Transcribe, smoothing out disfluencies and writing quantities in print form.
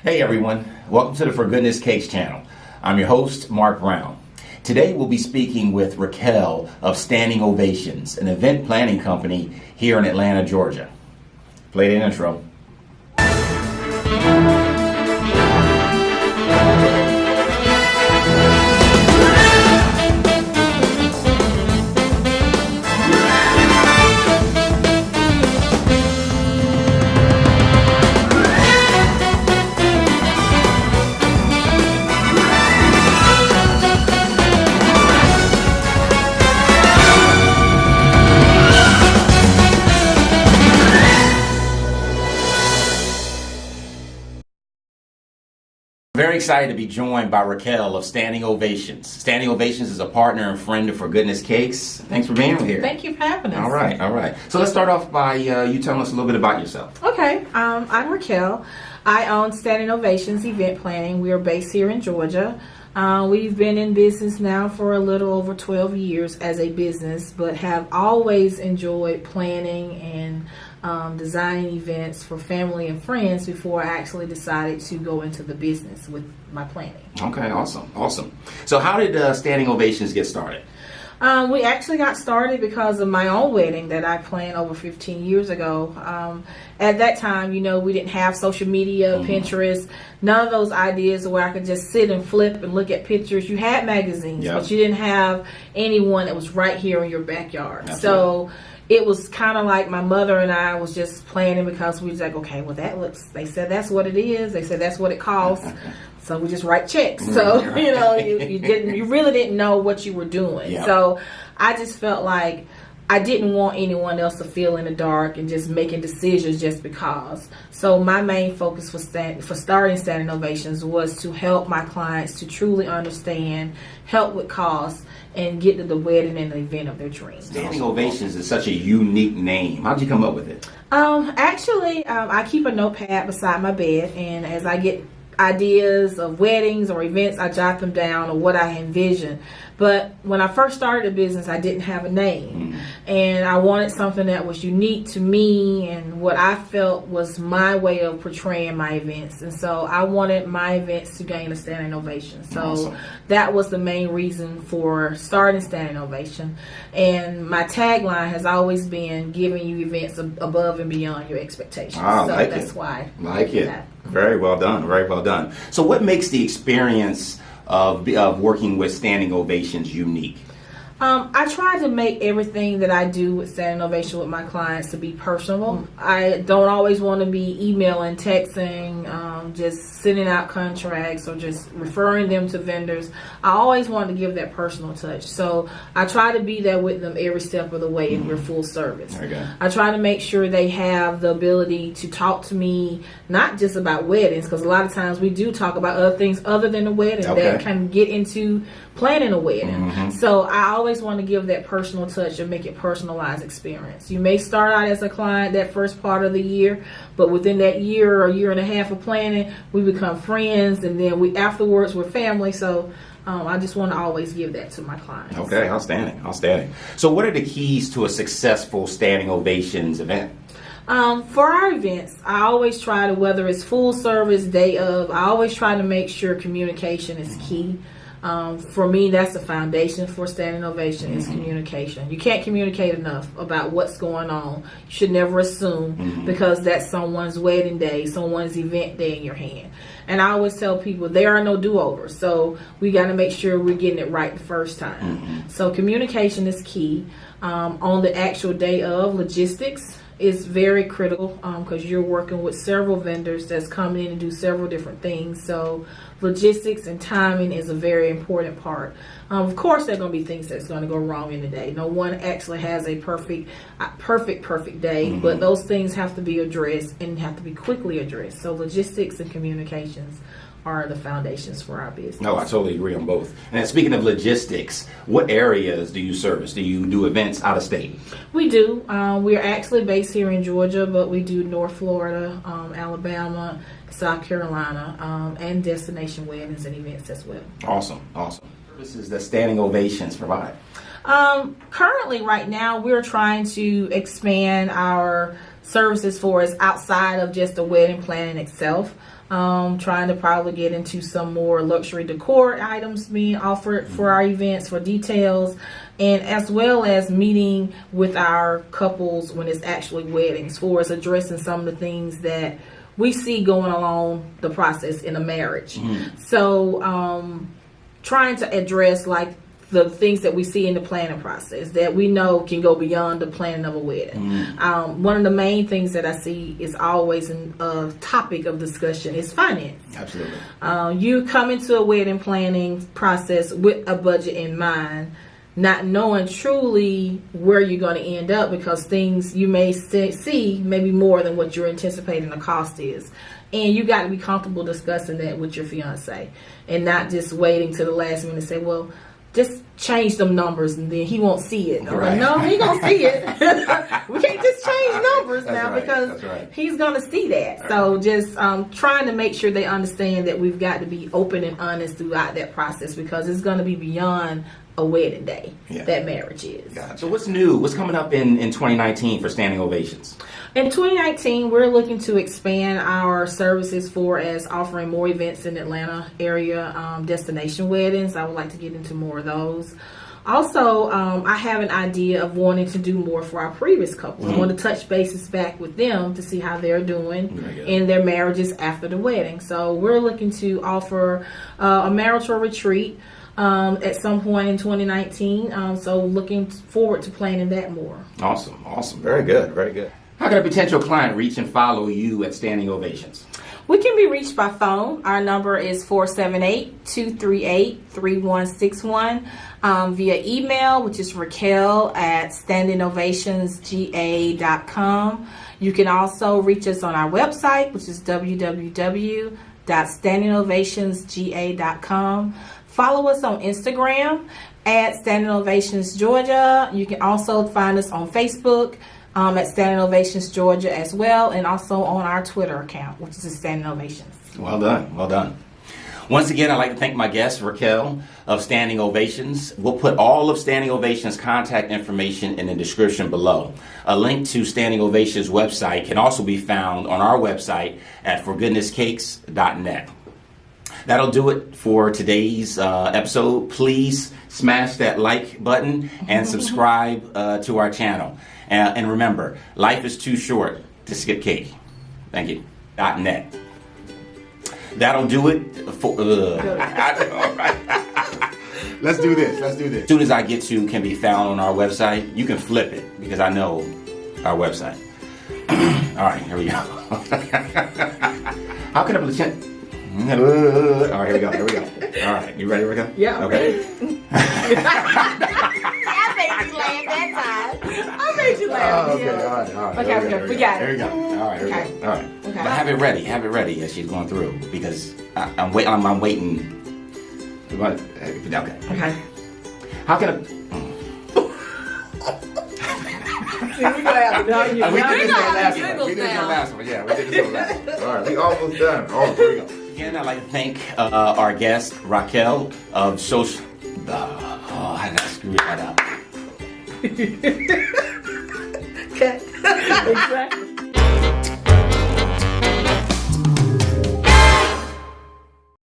Hey everyone, welcome to the For Goodness Cakes channel. I'm your host, Mark Brown. Today we'll be speaking with Raquel of Standing Ovations, an event planning company here in Atlanta, Georgia. Play the intro. Very excited to be joined by Raquel of Standing Ovations. Standing Ovations is a partner and friend of For Goodness Cakes. Thanks for being here. Thank you for having us. All right. So let's start off by you telling us a little bit about yourself. Okay, I'm Raquel. I own Standing Ovations Event Planning. We are based here in Georgia. We've been in business now for a little over 12 years as a business, but have always enjoyed planning and designing events for family and friends before I actually decided to go into the business with my planning. Okay, awesome. So how did Standing Ovations get started? We actually got started because of my own wedding that I planned over 15 years ago. At that time, we didn't have social media, Pinterest, none of those ideas where I could just sit and flip and look at pictures. You had magazines, but you didn't have anyone that was right here in your backyard. That's so right. It was kind of like my mother and I was just planning because we was like, okay, well they said that's what it is. They said that's what it costs. So we just write checks. So, you really didn't know what you were doing. Yep. So I just felt like I didn't want anyone else to feel in the dark and just making decisions just because. So my main focus for starting Standing Ovations was to help my clients to truly understand, help with costs, and get to the wedding and the event of their dreams. Standing Ovations is such a unique name. How'd you come up with it? Actually, I keep a notepad beside my bed, and as I get ideas of weddings or events, I jot them down or what I envision. But when I first started the business, I didn't have a name, and I wanted something that was unique to me and what I felt was my way of portraying my events. And so I wanted my events to gain a standing ovation. So that was the main reason for starting Standing Ovation. And my tagline has always been giving you events above and beyond your expectations. That's why. Like it. Very well done. So what makes the experience of working with Standing Ovations unique? I try to make everything that I do with Standing Ovation with my clients to be personable. I don't always want to be emailing, texting, just sending out contracts or just referring them to vendors. I always want to give that personal touch. So I try to be there with them every step of the way and we're full service. Okay. I try to make sure they have the ability to talk to me, not just about weddings, because a lot of times we do talk about other things other than the wedding that can get into planning a wedding. So I always want to give that personal touch and make it personalized experience. You may start out as a client that first part of the year, but within that year or year and a half of planning, we become friends, and then afterwards we're family. So I just want to always give that to my clients. Okay, outstanding. So what are the keys to a successful Standing Ovations event? For our events, I always try to, whether it's full service, day of, I always try to make sure communication is key. For me, that's the foundation for Standing Ovation is communication. You can't communicate enough about what's going on. You should never assume because that's someone's wedding day, someone's event day in your hand. And I always tell people there are no do-overs. So we got to make sure we're getting it right the first time. So communication is key. On the actual day of, logistics is very critical because you're working with several vendors that's coming in and do several different things. So logistics and timing is a very important part. Of course, there are going to be things that's going to go wrong in the day. No one actually has a perfect day, but those things have to be addressed and have to be quickly addressed. So logistics and communications are the foundations for our business. No, I totally agree on both. And speaking of logistics, what areas do you service? Do you do events out of state? We do. We're actually based here in Georgia, but we do North Florida, Alabama, South Carolina, and destination weddings and events as well. Awesome. Services that Standing Ovations provide? Currently, right now, we're trying to expand our services for us outside of just the wedding planning itself. Trying to probably get into some more luxury decor items being offered for our events, for details, and as well as meeting with our couples when it's actually weddings, for us addressing some of the things that we see going along the process in a marriage. So trying to address like the things that we see in the planning process that we know can go beyond the planning of a wedding. One of the main things that I see is always a topic of discussion is finance. Absolutely. You come into a wedding planning process with a budget in mind, not knowing truly where you're going to end up, because things you may see maybe more than what you're anticipating the cost is. And you got to be comfortable discussing that with your fiance and not just waiting to the last minute to say, well, just change them numbers and then he won't see it. Right. Like, no, he gonna see it. We can't just change numbers That's now right. because he's gonna see that. So just trying to make sure they understand that we've got to be open and honest throughout that process, because it's gonna be beyond a wedding day. That marriage is. Gotcha. So what's new? What's coming up in 2019 for Standing Ovations? In 2019, we're looking to expand our services for as offering more events in the Atlanta area, destination weddings. I would like to get into more of those. Also, I have an idea of wanting to do more for our previous couples. I want to touch bases back with them to see how they're doing in their marriages after the wedding. So we're looking to offer a marital retreat at some point in 2019. So looking forward to planning that more. Awesome. Very good. How can a potential client reach and follow you at Standing Ovations? We can be reached by phone. Our number is 478-238-3161. Via email, which is raquel@standingovationsga.com. You can also reach us on our website, which is www.standingovationsga.com. Follow us on Instagram at Standing Ovations Georgia. You can also find us on Facebook at Standing Ovations Georgia as well, and also on our Twitter account, which is Standing Ovations. Well done. Once again, I'd like to thank my guest, Raquel of Standing Ovations. We'll put all of Standing Ovations' contact information in the description below. A link to Standing Ovations' website can also be found on our website at forgoodnesscakes.net. That'll do it for today's episode. Please smash that like button and subscribe to our channel. And remember, life is too short to skip cake. Thank you. .net. That'll do it for... Let's do this. As soon as I get to can be found on our website, you can flip it because I know our website. All right, here we go. How can I pretend? All right, here we go. All right, you ready, Raquel? Yeah. Okay. I made you laugh that time. I made you laugh. Okay, all right. Okay, we got it. There you go. All right, here we go. All right. Okay. But have it ready as she's going through, because I'm waiting. Okay. How can I? See, we gonna have to know you. We did this last one. Yeah, we did this last one. All right, we almost done. Oh, here we go. Again, I'd like to thank our guest, Raquel of Social... I gotta screw that up. Okay. Exactly.